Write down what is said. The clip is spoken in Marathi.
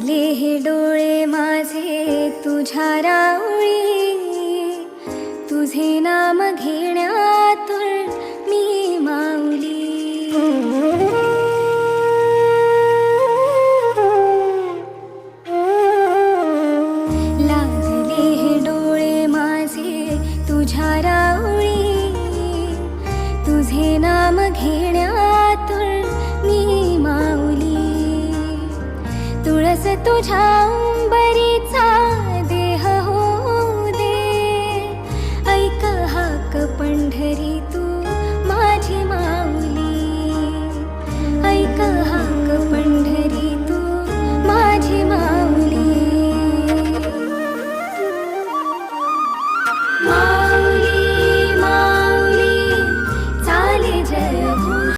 लागले हे डोळे माझे तुझ्या राऊळी, तुझे नाम घेण्यातून मी माऊली. लागले हे डोळे माझे तुझ्या राऊळी, तुझे नाम घेण्यातून मी माऊली. तुळस तुझ्या अंबरी